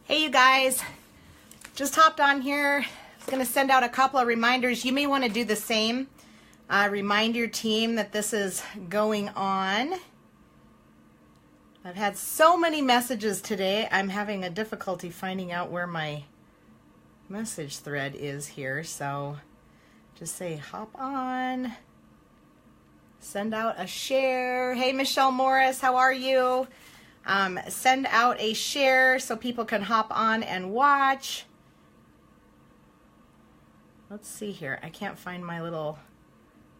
Hey you guys, just hopped on here. I was going to send out a couple of reminders. You may want to do the same. Remind your team that this is going on. I've had so many messages today. I'm having a difficulty finding out where my message thread is here. So just say hop on. Send out a share. Hey Michelle Morris, how are you? Send out a share so people can hop on and watch. Let's see here. I can't find my little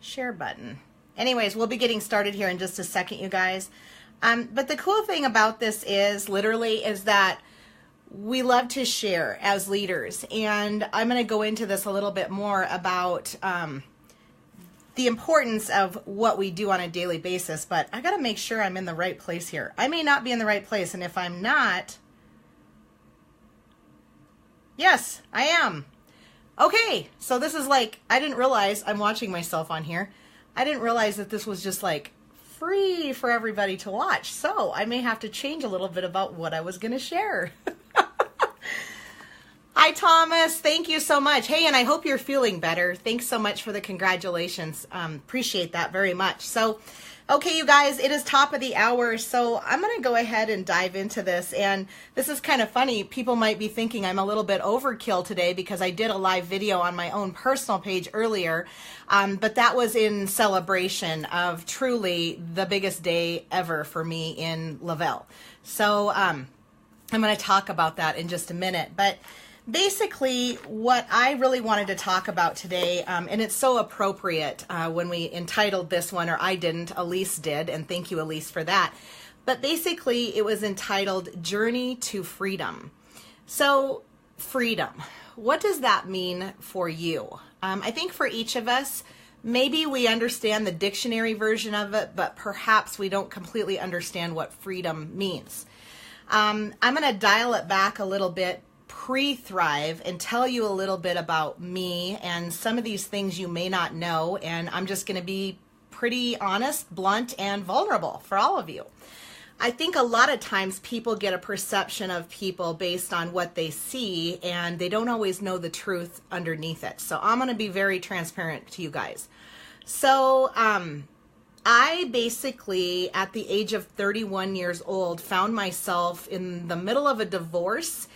share button. Anyways, we'll be getting started here in just a second, you guys. But the cool thing about this is that we love to share as leaders. And I'm going to go into this a little bit more about the importance of what we do on a daily basis, but I got to make sure I'm in the right place here. I may not be in the right place, and if I'm not, yes, I am. Okay, so this is like, I didn't realize, I'm watching myself on here. I didn't realize that this was just like free for everybody to watch, so I may have to change a little bit about what I was going to share. Hi, Thomas. Thank you so much. Hey, and I hope you're feeling better. Thanks so much for the congratulations. Appreciate that very much. So, okay, you guys, it is top of the hour. So I'm going to go ahead and dive into this. And this is kind of funny. People might be thinking I'm a little bit overkill today because I did a live video on my own personal page earlier. But that was in celebration of truly the biggest day ever for me in Lavelle. So I'm going to talk about that in just a minute. But basically, what I really wanted to talk about today, and it's so appropriate when we entitled this one, or I didn't, Elise did, and thank you, Elise, for that. But basically, it was entitled Journey to Freedom. So, freedom, what does that mean for you? I think for each of us, maybe we understand the dictionary version of it, but perhaps we don't completely understand what freedom means. I'm going to dial it back a little bit pre-Thrive and tell you a little bit about me and some of these things you may not know, and I'm just going to be pretty honest, blunt, and vulnerable for all of you. I think a lot of times people get a perception of people based on what they see, and they don't always know the truth underneath it. So I'm going to be very transparent to you guys. So I basically, at the age of 31 years old, found myself in the middle of a divorce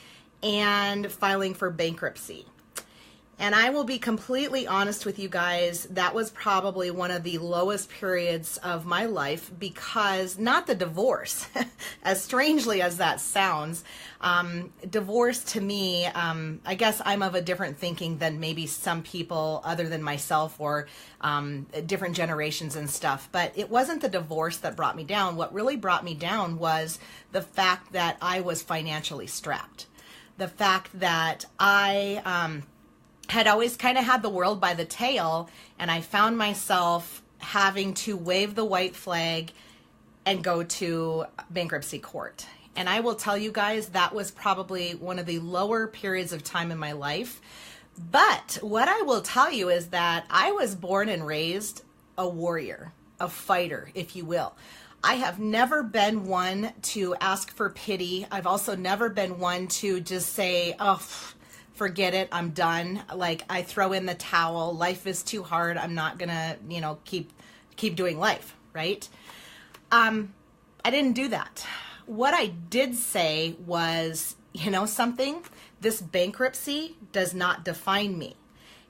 and filing for bankruptcy. And I will be completely honest with you guys, that was probably one of the lowest periods of my life because, not the divorce, as strangely as that sounds, divorce to me, I guess I'm of a different thinking than maybe some people other than myself or different generations and stuff. But it wasn't the divorce that brought me down. What really brought me down was the fact that I was financially strapped. The fact that I had always kind of had the world by the tail, and I found myself having to wave the white flag and go to bankruptcy court. And I will tell you guys, that was probably one of the lower periods of time in my life. But what I will tell you is that I was born and raised a warrior, a fighter, if you will. I have never been one to ask for pity. I've also never been one to just say, oh, forget it, I'm done. Like, I throw in the towel. Life is too hard. I'm not gonna, keep doing life, right? I didn't do that. What I did say was, something? This bankruptcy does not define me.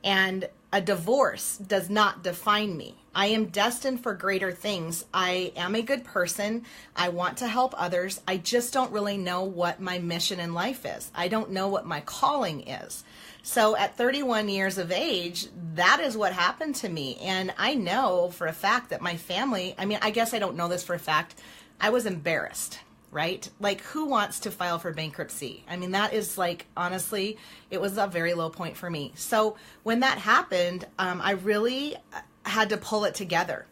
And a divorce does not define me. I am destined for greater things. I am a good person. I want to help others. I just don't really know what my mission in life is. I don't know what my calling is. So at 31 years of age, that is what happened to me. And I know for a fact that my family, I guess I don't know this for a fact, I was embarrassed. Right? Like, who wants to file for bankruptcy? That is like, honestly, it was a very low point for me. So when that happened, I really had to pull it together.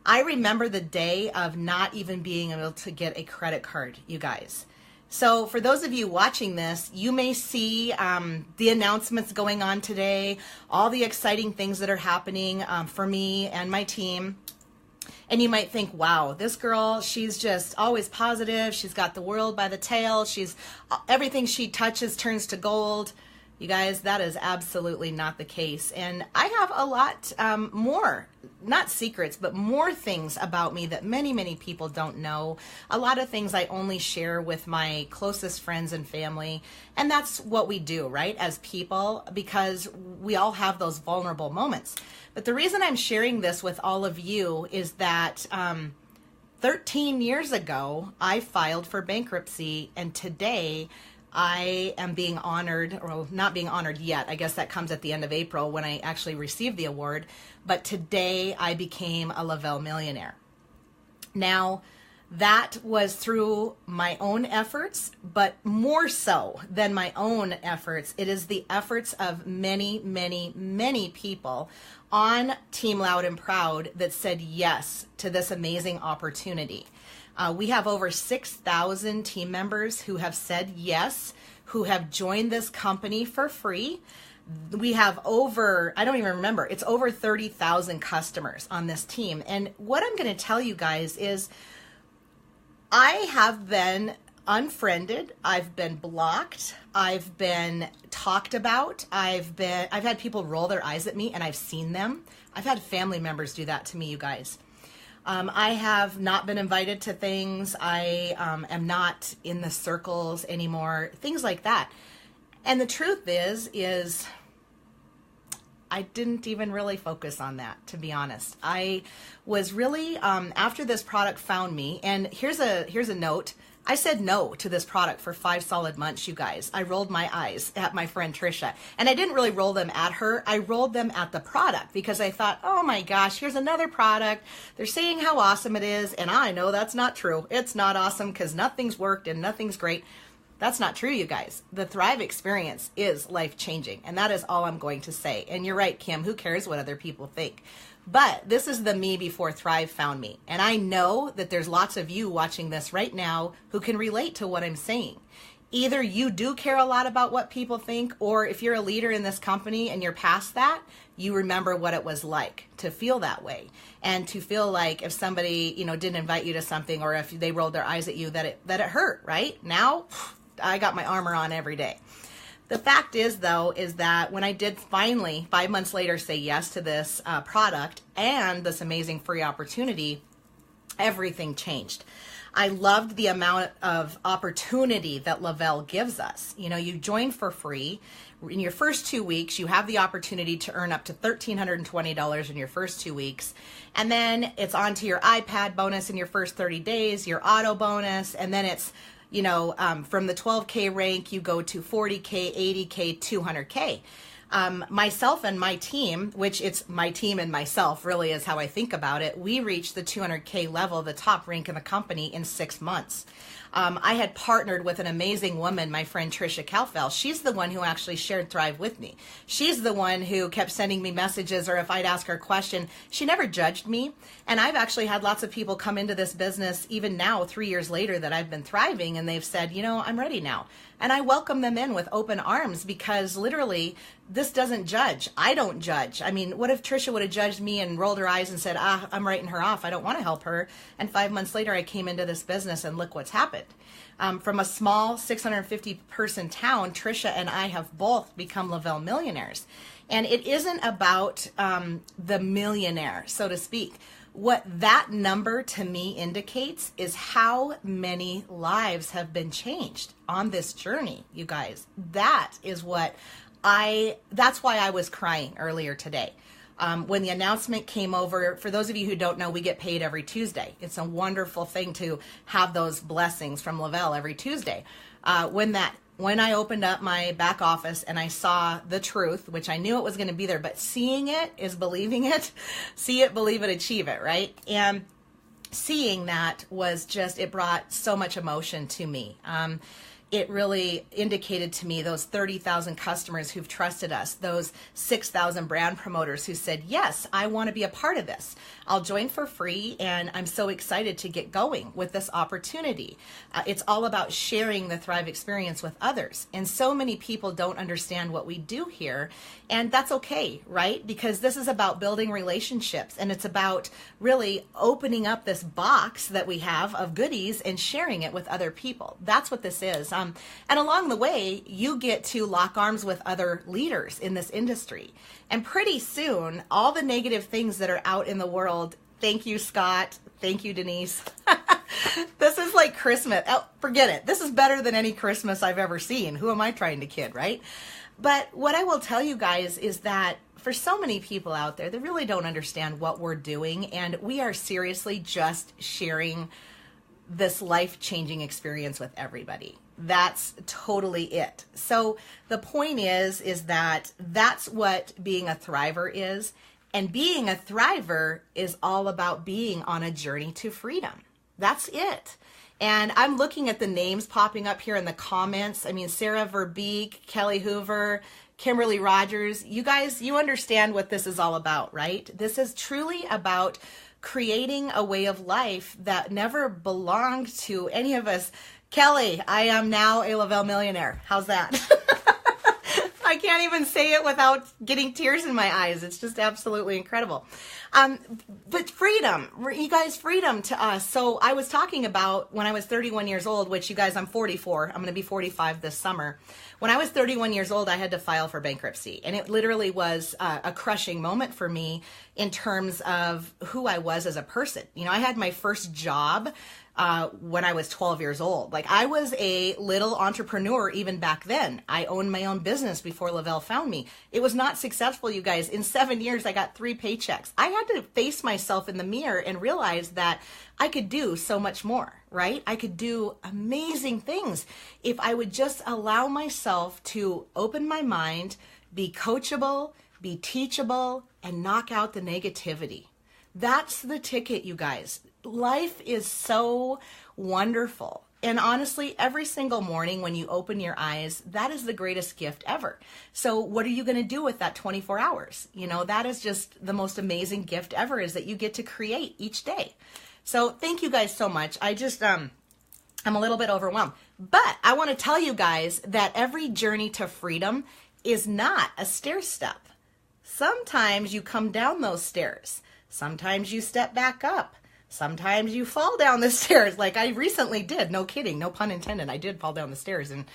I remember the day of not even being able to get a credit card, you guys. So for those of you watching this, you may see the announcements going on today, all the exciting things that are happening for me and my team. And you might think, wow, this girl, she's just always positive. She's got the world by the tail. Everything she touches turns to gold. You guys, that is absolutely not the case. And I have a lot more, not secrets, but more things about me that many, many people don't know. A lot of things I only share with my closest friends and family. And that's what we do, right, as people, because we all have those vulnerable moments. But the reason I'm sharing this with all of you is that 13 years ago, I filed for bankruptcy, and today I am being honored, or not being honored yet. I guess that comes at the end of April when I actually receive the award. But today I became a Lavelle millionaire. Now, that was through my own efforts, but more so than my own efforts, it is the efforts of many, many, many people on Team Loud and Proud that said yes to this amazing opportunity. We have over 6,000 team members who have said yes, who have joined this company for free. We have over, I don't even remember, it's over 30,000 customers on this team. And what I'm going to tell you guys is I have been unfriended, I've been blocked, I've been talked about, I've had people roll their eyes at me and I've seen them. I've had family members do that to me, you guys. I have not been invited to things. I am not in the circles anymore, things like that. And the truth is I didn't even really focus on that, to be honest. I was really, after this product found me, and here's a note. I said no to this product for 5 solid months, you guys. I rolled my eyes at my friend Trisha. And I didn't really roll them at her. I rolled them at the product because I thought, oh my gosh, here's another product. They're saying how awesome it is. And I know that's not true. It's not awesome because nothing's worked and nothing's great. That's not true, you guys. The Thrive experience is life-changing. And that is all I'm going to say. And you're right, Kim. Who cares what other people think? But this is the me before Thrive found me. And I know that there's lots of you watching this right now who can relate to what I'm saying. Either you do care a lot about what people think, or if you're a leader in this company and you're past that, you remember what it was like to feel that way. And to feel like if somebody, didn't invite you to something, or if they rolled their eyes at you, that it hurt, right? Now, I got my armor on every day. The fact is, though, is that when I did finally, 5 months later, say yes to this product and this amazing free opportunity, everything changed. I loved the amount of opportunity that Lavelle gives us. You join for free. In your first 2 weeks, you have the opportunity to earn up to $1,320 in your first 2 weeks. And then it's onto your iPad bonus in your first 30 days, your auto bonus, and then it's from the 12K rank, you go to 40K, 80K, 200K. Myself and my team, which it's my team and myself really is how I think about it, we reached the 200K level, the top rank in the company, in 6 months. I had partnered with an amazing woman, my friend Trisha Calfell. She's the one who actually shared Thrive with me. She's the one who kept sending me messages, or if I'd ask her a question, she never judged me. And I've actually had lots of people come into this business, even now, 3 years later, that I've been thriving, and they've said, I'm ready now. And I welcome them in with open arms, because literally this doesn't judge. I don't judge. I mean, what if Trisha would have judged me and rolled her eyes and said, I'm writing her off. I don't want to help her. And 5 months later, I came into this business and look what's happened. From a small 650 person town, Trisha and I have both become Lavelle millionaires. And it isn't about the millionaire, so to speak. What that number to me indicates is how many lives have been changed on this journey, you guys. That is that's why I was crying earlier today. When the announcement came over, for those of you who don't know, we get paid every Tuesday. It's a wonderful thing to have those blessings from Lavelle every Tuesday. When I opened up my back office and I saw the truth, which I knew it was going to be there, but seeing it is believing it. See it, believe it, achieve it, right? And seeing that was it brought so much emotion to me. It really indicated to me those 30,000 customers who've trusted us, those 6,000 brand promoters who said, yes, I want to be a part of this. I'll join for free, and I'm so excited to get going with this opportunity. It's all about sharing the Thrive experience with others, and so many people don't understand what we do here, and that's okay, right? Because this is about building relationships, and it's about really opening up this box that we have of goodies and sharing it with other people. That's what this is. And along the way, you get to lock arms with other leaders in this industry. And pretty soon, all the negative things that are out in the world, thank you, Scott. Thank you, Denise. This is like Christmas. Oh, forget it. This is better than any Christmas I've ever seen. Who am I trying to kid, right? But what I will tell you guys is that for so many people out there, they really don't understand what we're doing. And we are seriously just sharing this life-changing experience with everybody. That's totally it. So the point is that that's what being a thriver is. And being a thriver is all about being on a journey to freedom. That's it. And I'm looking at the names popping up here in the comments. I mean, Sarah Verbeek, Kelly Hoover, Kimberly Rogers. You guys, you understand what this is all about, right? This is truly about creating a way of life that never belonged to any of us. Kelly, I am now a Lavelle millionaire. How's that? I can't even say it without getting tears in my eyes. It's just absolutely incredible. But freedom, you guys, freedom to us. So I was talking about when I was 31 years old, which you guys, I'm 44. I'm going to be 45 this summer. When I was 31 years old, I had to file for bankruptcy. And it literally was a crushing moment for me in terms of who I was as a person. You know, I had my first job when I was 12 years old. Like, I was a little entrepreneur even back then. I owned my own business before Lavelle found me. It was not successful, you guys. In 7 years, I got 3 paychecks. I had to face myself in the mirror and realize that I could do so much more, right? I could do amazing things if I would just allow myself to open my mind, be coachable, be teachable, and knock out the negativity. That's the ticket, you guys. Life is so wonderful. And honestly, every single morning when you open your eyes, that is the greatest gift ever. So what are you going to do with that 24 hours? You know, that is just the most amazing gift ever, is that you get to create each day. So thank you guys so much. I just, I'm a little bit overwhelmed. But I want to tell you guys that every journey to freedom is not a stair step. Sometimes you come down those stairs. Sometimes you step back up. Sometimes you fall down the stairs, like I recently did. No kidding, no pun intended. I did fall down the stairs and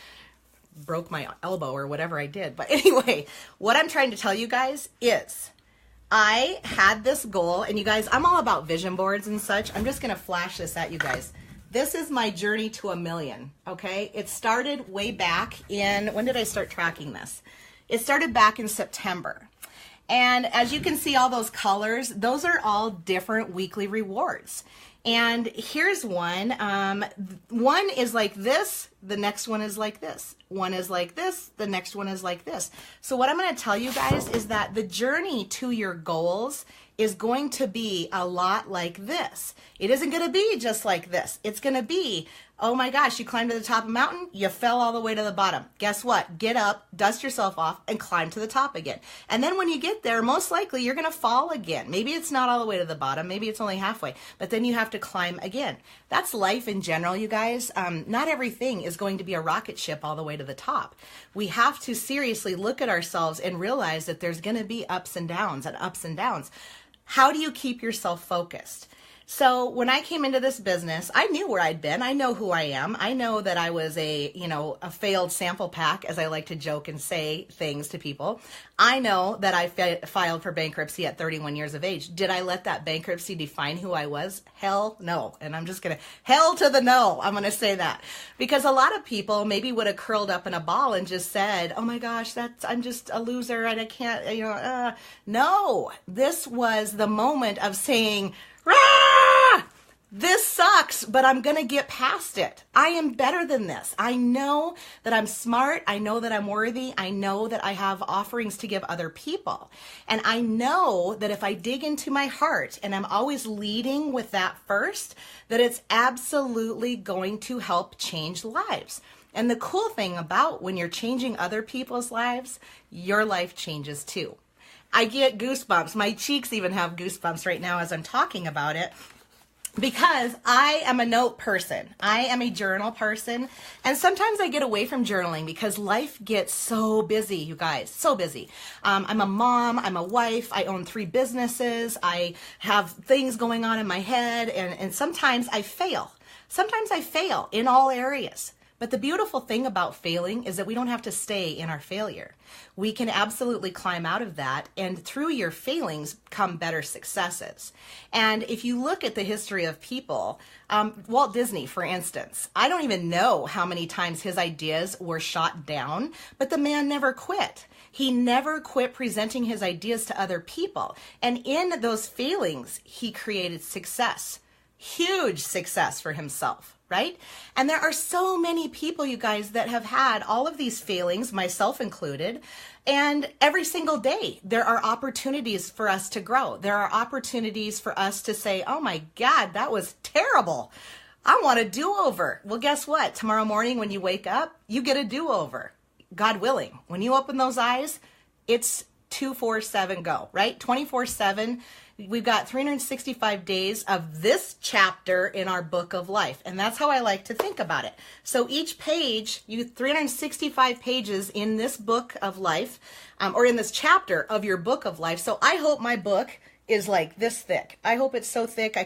broke my elbow or whatever I did. But anyway, what I'm trying to tell you guys is I had this goal, and you guys, I'm all about vision boards and such. I'm just going to flash this at you guys. This is my journey to $1 million, okay? It started way back in, when did I start tracking this? It started back in September. And as you can see, all those colors, those are all different weekly rewards. And here's one. One is like this. The next one is like this. One is like this. The next one is like this. So what I'm going to tell you guys is that the journey to your goals is going to be a lot like this. It isn't going to be just like this. It's going to be, oh my gosh, you climbed to the top of a mountain, you fell all the way to the bottom. Guess what? Get up, dust yourself off, and climb to the top again. And then when you get there, most likely you're going to fall again. Maybe it's not all the way to the bottom. Maybe it's only halfway. But then you have to climb again. That's life in general, you guys. Not everything is going to be a rocket ship all the way to the top. We have to seriously look at ourselves and realize that there's going to be ups and downs and ups and downs. How do you keep yourself focused? So when I came into this business, I knew where I'd been. I know who I am. I know that I was a failed sample pack, as I like to joke and say things to people. I know that I filed for bankruptcy at 31 years of age. Did I let that bankruptcy define who I was? Hell no. And I'm just going to, hell to the no. I'm going to say that. Because a lot of people maybe would have curled up in a ball and just said, oh my gosh, I'm just a loser and I can't, No, this was the moment of saying, "Rah! This sucks, but I'm going to get past it. I am better than this. I know that I'm smart. I know that I'm worthy. I know that I have offerings to give other people. And I know that if I dig into my heart and I'm always leading with that first, that it's absolutely going to help change lives. And the cool thing about when you're changing other people's lives, your life changes too. I get goosebumps. My cheeks even have goosebumps right now as I'm talking about it. Because I am a note person. I am a journal person. And sometimes I get away from journaling because life gets so busy, you guys, so busy. I'm a mom, I'm a wife, I own 3 businesses, I have things going on in my head, and sometimes I fail. Sometimes I fail in all areas. But the beautiful thing about failing is that we don't have to stay in our failure. We can absolutely climb out of that, and through your failings come better successes. And if you look at the history of people, Walt Disney, for instance, I don't even know how many times his ideas were shot down, but the man never quit. He never quit presenting his ideas to other people. And in those failings, he created success, huge success for himself. Right? And there are so many people, you guys, that have had all of these failings, myself included, and every single day there are opportunities for us to grow. There are opportunities for us to say, oh my God, that was terrible. I want a do-over. Well, guess what? Tomorrow morning when you wake up, you get a do-over. God willing. When you open those eyes, it's 2-4-7 go, right? 24/7. We've got 365 days of this chapter in our book of life. And that's how I like to think about it. So each page, 365 pages in this book of life, or in this chapter of your book of life. So I hope my book is like this thick. I hope it's so thick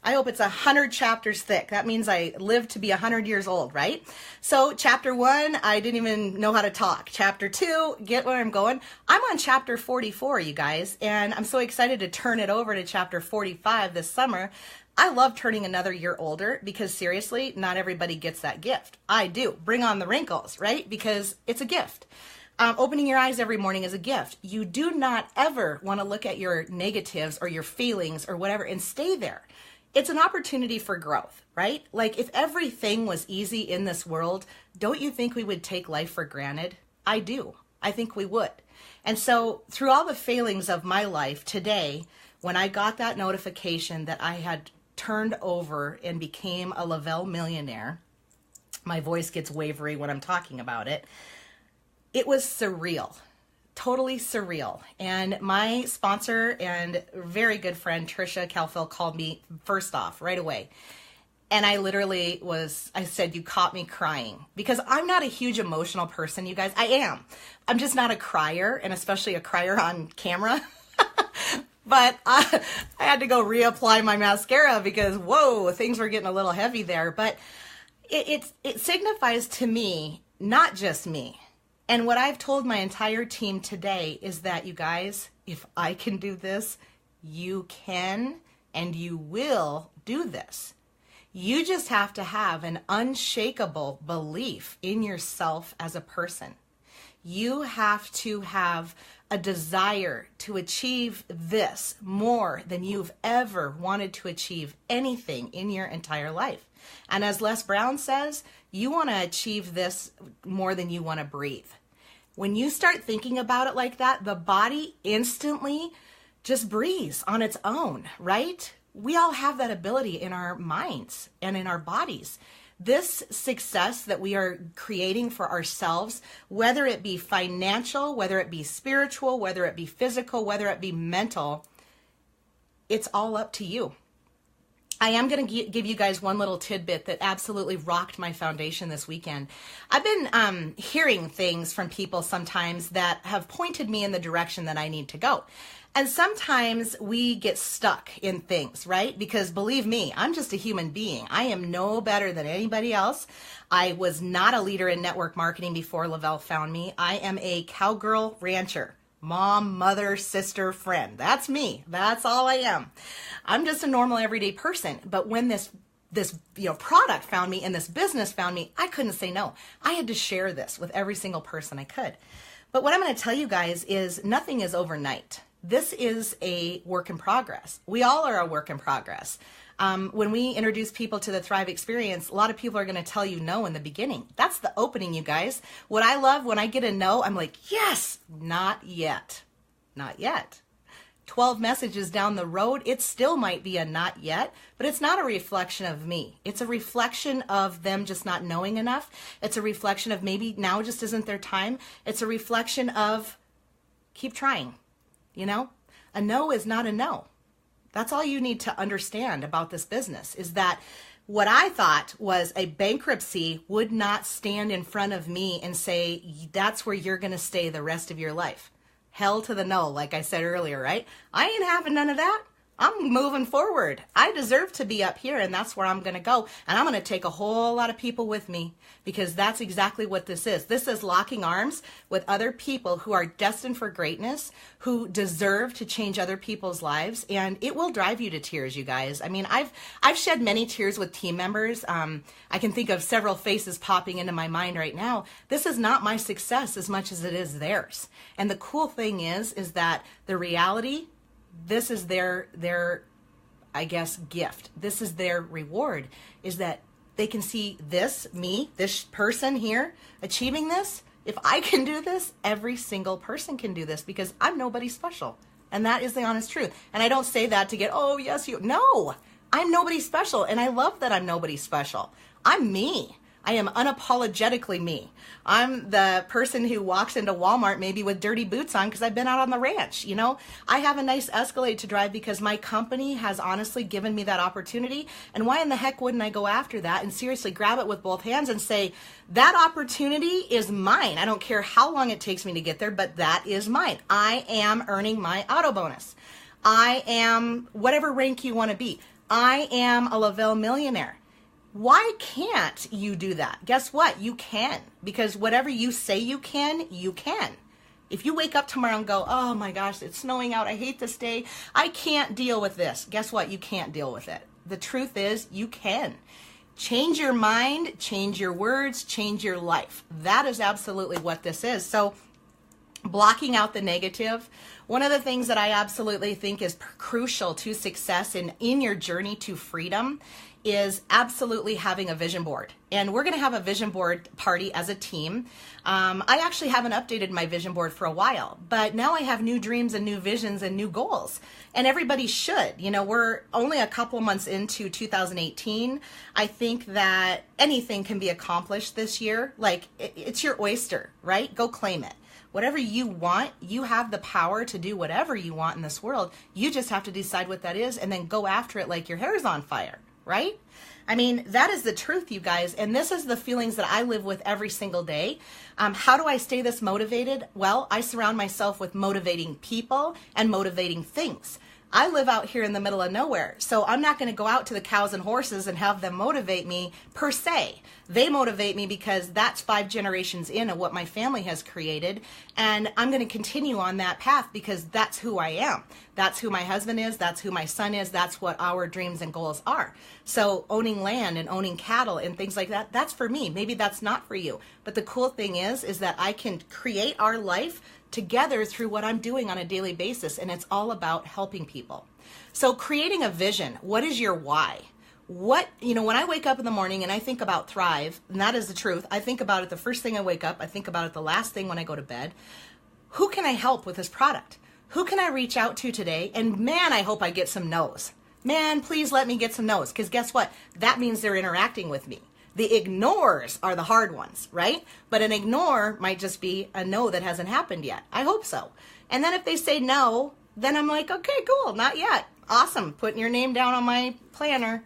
I hope it's 100 chapters thick. That means I live to be 100 years old, right? So chapter 1, I didn't even know how to talk. Chapter 2, get where I'm going? I'm on chapter 44, you guys, and I'm so excited to turn it over to chapter 45 this summer. I love turning another year older because seriously, not everybody gets that gift. I do. Bring on the wrinkles, right? Because it's a gift. Opening your eyes every morning is a gift. You do not ever want to look at your negatives or your feelings or whatever and stay there. It's an opportunity for growth, right? Like if everything was easy in this world, don't you think we would take life for granted? I do. I think we would. And so through all the failings of my life today, when I got that notification that I had turned over and became a Lavelle millionaire, my voice gets wavery when I'm talking about it. It was surreal. Totally surreal. And my sponsor and very good friend, Trisha Calfil, called me first off right away. And I literally I said, you caught me crying because I'm not a huge emotional person, you guys. I am. I'm just not a crier, and especially a crier on camera. But I had to go reapply my mascara because, whoa, things were getting a little heavy there. But it signifies to me, not just me. And what I've told my entire team today is that, you guys, if I can do this, you can and you will do this. You just have to have an unshakable belief in yourself as a person. You have to have a desire to achieve this more than you've ever wanted to achieve anything in your entire life. And as Les Brown says, you want to achieve this more than you want to breathe. When you start thinking about it like that, the body instantly just breathes on its own, right? We all have that ability in our minds and in our bodies. This success that we are creating for ourselves, whether it be financial, whether it be spiritual, whether it be physical, whether it be mental, it's all up to you. I am going to give you guys one little tidbit that absolutely rocked my foundation this weekend. I've been hearing things from people sometimes that have pointed me in the direction that I need to go. And sometimes we get stuck in things, right? Because believe me, I'm just a human being. I am no better than anybody else. I was not a leader in network marketing before Lavelle found me. I am a cowgirl rancher. Mom, mother, sister, friend. That's me. That's all I am. I'm just a normal everyday person. But when this product found me and this business found me, I couldn't say no. I had to share this with every single person I could. But what I'm going to tell you guys is nothing is overnight. This is a work in progress. We all are a work in progress. When we introduce people to the Thrive Experience, a lot of people are going to tell you no in the beginning. That's the opening, you guys. What I love when I get a no, I'm like, yes, not yet. Not yet. 12 messages down the road, it still might be a not yet, but it's not a reflection of me. It's a reflection of them just not knowing enough. It's a reflection of maybe now just isn't their time. It's a reflection of keep trying. You know, a no is not a no. That's all you need to understand about this business, is that what I thought was a bankruptcy would not stand in front of me and say, that's where you're going to stay the rest of your life. Hell to the no, like I said earlier, right? I ain't having none of that. I'm moving forward. I deserve to be up here, and that's where I'm going to go. And I'm going to take a whole lot of people with me, because that's exactly what this is. This is locking arms with other people who are destined for greatness, who deserve to change other people's lives. And it will drive you to tears, you guys. I mean, I've shed many tears with team members. I can think of several faces popping into my mind right now. This is not my success as much as it is theirs. And the cool thing is that the reality, this is their, I guess, gift. This is their reward, is that they can see this, me, this person here achieving this. If I can do this, every single person can do this, because I'm nobody special. And that is the honest truth. And I don't say that to get, oh, yes, you. No, I'm nobody special. And I love that I'm nobody special. I'm me. I am unapologetically me. I'm the person who walks into Walmart maybe with dirty boots on because I've been out on the ranch. You know, I have a nice Escalade to drive because my company has honestly given me that opportunity. And why in the heck wouldn't I go after that and seriously grab it with both hands and say, that opportunity is mine. I don't care how long it takes me to get there, but that is mine. I am earning my auto bonus. I am whatever rank you want to be. I am a Lavelle millionaire. Why can't you do that? Guess what? You can, because whatever you say you can, you can. If you wake up tomorrow and go, oh my gosh, it's snowing out, I hate this day, I can't deal with this. Guess what? You can't deal with it. The truth is, you can. Change your mind, change your words, change your life. That is absolutely what this is. So blocking out the negative. One of the things that I absolutely think is crucial to success and in your journey to freedom is absolutely having a vision board. And we're going to have a vision board party as a team. I actually haven't updated my vision board for a while, but now I have new dreams and new visions and new goals. And everybody should. You know, we're only a couple months into 2018. I think that anything can be accomplished this year. Like, it's your oyster, right? Go claim it. Whatever you want, you have the power to do whatever you want in this world. You just have to decide what that is and then go after it like your hair is on fire. Right? I mean, that is the truth, you guys. And this is the feelings that I live with every single day. How do I stay this motivated? Well, I surround myself with motivating people and motivating things. I live out here in the middle of nowhere, so I'm not going to go out to the cows and horses and have them motivate me per se. They motivate me because that's 5 generations in of what my family has created, and I'm going to continue on that path because that's who I am. That's who my husband is. That's who my son is. That's what our dreams and goals are. So owning land and owning cattle and things like that, that's for me. Maybe that's not for you. But the cool thing is that I can create our life together through what I'm doing on a daily basis, and it's all about helping people. So creating a vision. What is your why? When I wake up in the morning and I think about Thrive, and that is the truth, I think about it the first thing I wake up, I think about it the last thing when I go to bed. Who can I help with this product? Who can I reach out to today? And man, I hope I get some no's. Man, please let me get some no's, because guess what? That means they're interacting with me. The ignores are the hard ones, right? But an ignore might just be a no that hasn't happened yet. I hope so. And then if they say no, then I'm like, okay, cool, not yet. Awesome, putting your name down on my planner,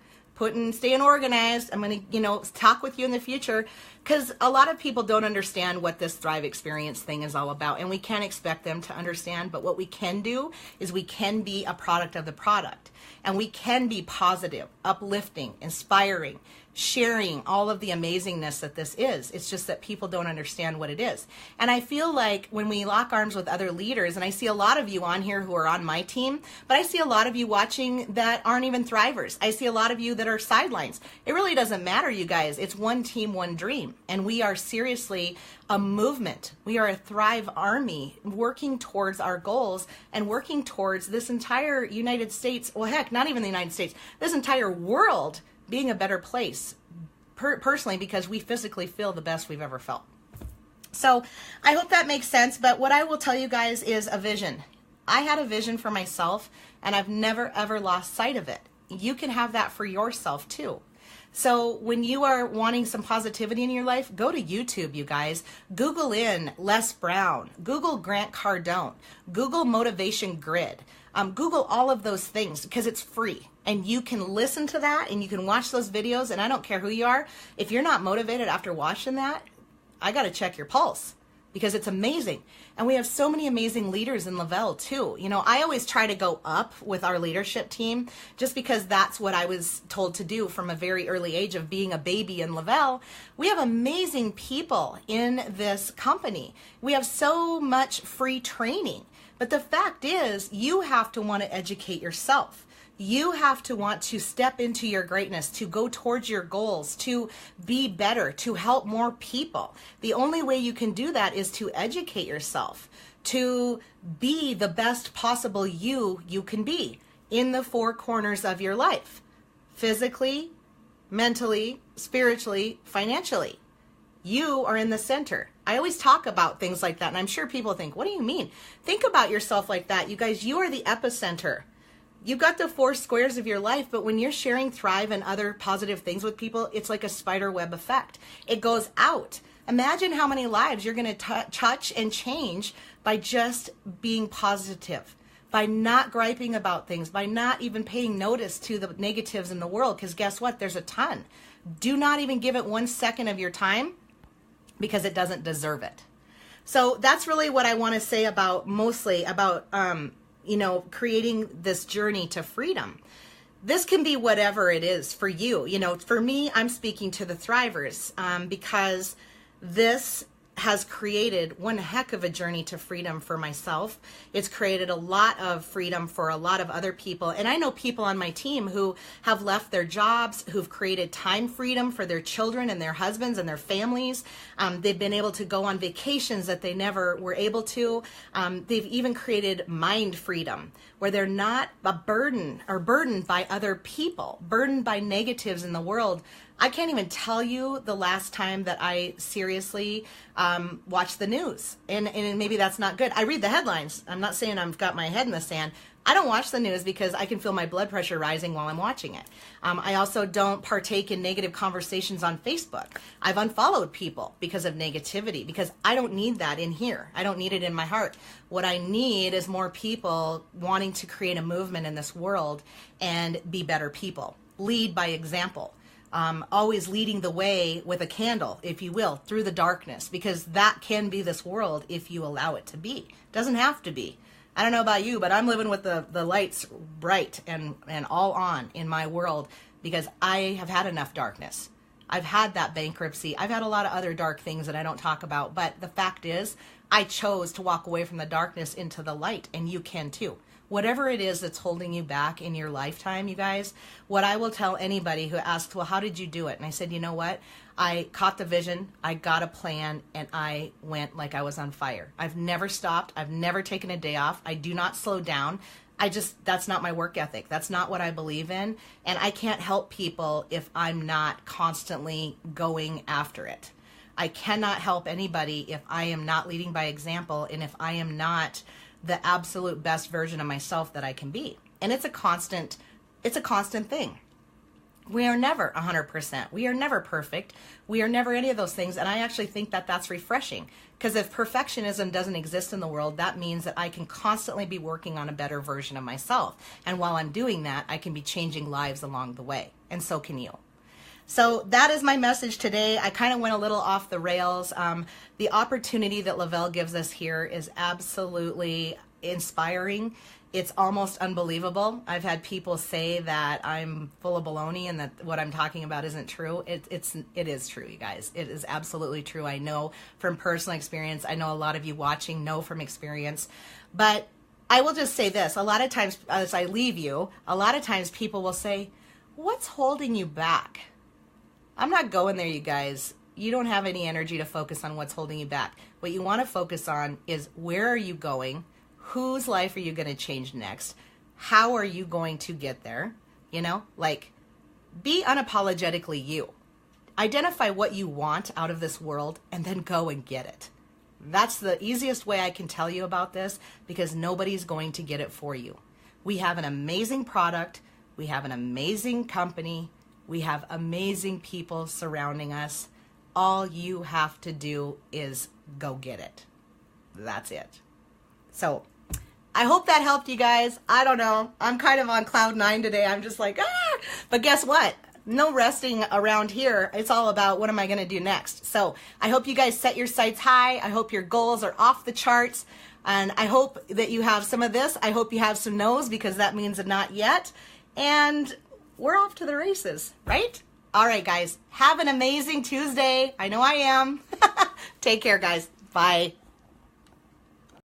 staying organized. I'm going to, talk with you in the future, because a lot of people don't understand what this Thrive Experience thing is all about, and we can't expect them to understand. But what we can do is we can be a product of the product, and we can be positive, uplifting, inspiring, sharing all of the amazingness that this is. It's just that people don't understand what it is. And I feel like when we lock arms with other leaders, and I see a lot of you on here who are on my team, but I see a lot of you watching that aren't even Thrivers. I see a lot of you that are sidelines. It really doesn't matter, you guys. It's one team, one dream. And we are seriously a movement. We are a Thrive army working towards our goals and working towards this entire United States, well, heck, not even the United States, this entire world being a better place, personally, because we physically feel the best we've ever felt. So I hope that makes sense. But what I will tell you guys is a vision. I had a vision for myself, and I've never, ever lost sight of it. You can have that for yourself too. So when you are wanting some positivity in your life, go to YouTube, you guys. Google in Les Brown, Google Grant Cardone, Google Motivation Grid, Google all of those things because it's free. And you can listen to that and you can watch those videos. And I don't care who you are. If you're not motivated after watching that, I got to check your pulse because it's amazing. And we have so many amazing leaders in Lavelle too. You know, I always try to go up with our leadership team just because that's what I was told to do from a very early age of being a baby in Lavelle. We have amazing people in this company. We have so much free training. But the fact is, you have to want to educate yourself. You have to want to step into your greatness, to go towards your goals, to be better, to help more people. The only way you can do that is to educate yourself, to be the best possible you can be in the four corners of your life. Physically, mentally, spiritually, financially. You are in the center. I always talk about things like that, and I'm sure people think, what do you mean? Think about yourself like that. You guys, you are the epicenter. You've got the four squares of your life, but when you're sharing Thrive and other positive things with people, it's like a spider web effect. It goes out. Imagine how many lives you're going to touch and change by just being positive, by not griping about things, by not even paying notice to the negatives in the world, because guess what? There's a ton. Do not even give it 1 second of your time because it doesn't deserve it. So that's really what I want to say about mostly about you know, creating this journey to freedom. This can be whatever it is for you. You know, for me, I'm speaking to the Thrivers because this has created one heck of a journey to freedom for myself. It's created a lot of freedom for a lot of other people. And I know people on my team who have left their jobs, who've created time freedom for their children and their husbands and their families. They've been able to go on vacations that they never were able to. They've even created mind freedom where they're not a burden or burdened by other people, burdened by negatives in the world. I can't even tell you the last time that I seriously watched the news. And maybe that's not good. I read the headlines. I'm not saying I've got my head in the sand. I don't watch the news because I can feel my blood pressure rising while I'm watching it. I also don't partake in negative conversations on Facebook. I've unfollowed people because of negativity, because I don't need that in here. I don't need it in my heart. What I need is more people wanting to create a movement in this world and be better people. Lead by example. Always leading the way with a candle, if you will, through the darkness, because that can be this world if you allow it to be. Doesn't have to be. I don't know about you, but I'm living with the lights bright and all on in my world because I have had enough darkness. I've had that bankruptcy. I've had a lot of other dark things that I don't talk about, but the fact is I chose to walk away from the darkness into the light, and you can too. Whatever it is that's holding you back in your lifetime, you guys, what I will tell anybody who asks, well, how did you do it? And I said, you know what? I caught the vision, I got a plan, and I went like I was on fire. I've never stopped. I've never taken a day off. I do not slow down. That's not my work ethic. That's not what I believe in. And I can't help people if I'm not constantly going after it. I cannot help anybody if I am not leading by example and if I am not the absolute best version of myself that I can be. And it's a constant thing. We are never 100%. We are never perfect. We are never any of those things. And I actually think that that's refreshing, because if perfectionism doesn't exist in the world, that means that I can constantly be working on a better version of myself. And while I'm doing that, I can be changing lives along the way. And so can you. So that is my message today. I kind of went a little off the rails. The opportunity that Lavelle gives us here is absolutely inspiring. It's almost unbelievable. I've had people say that I'm full of baloney and that what I'm talking about isn't true. It is true, you guys. It is absolutely true. I know from personal experience. I know a lot of you watching know from experience. But I will just say this. A lot of times as I leave you, a lot of times people will say, what's holding you back? I'm not going there, you guys. You don't have any energy to focus on what's holding you back. What you want to focus on is where are you going? Whose life are you going to change next? How are you going to get there? You know, like, be unapologetically you. Identify what you want out of this world and then go and get it. That's the easiest way I can tell you about this, because nobody's going to get it for you. We have an amazing product. We have an amazing company. We have amazing people surrounding us. All you have to do is go get it. That's it. So I hope that helped you guys. I don't know. I'm kind of on cloud 9 today. I'm just like, ah! But guess what? No resting around here. It's all about what am I going to do next. So I hope you guys set your sights high. I hope your goals are off the charts. And I hope that you have some of this. I hope you have some no's, because that means a not yet. And we're off to the races, right? All right, guys. Have an amazing Tuesday. I know I am. Take care, guys. Bye.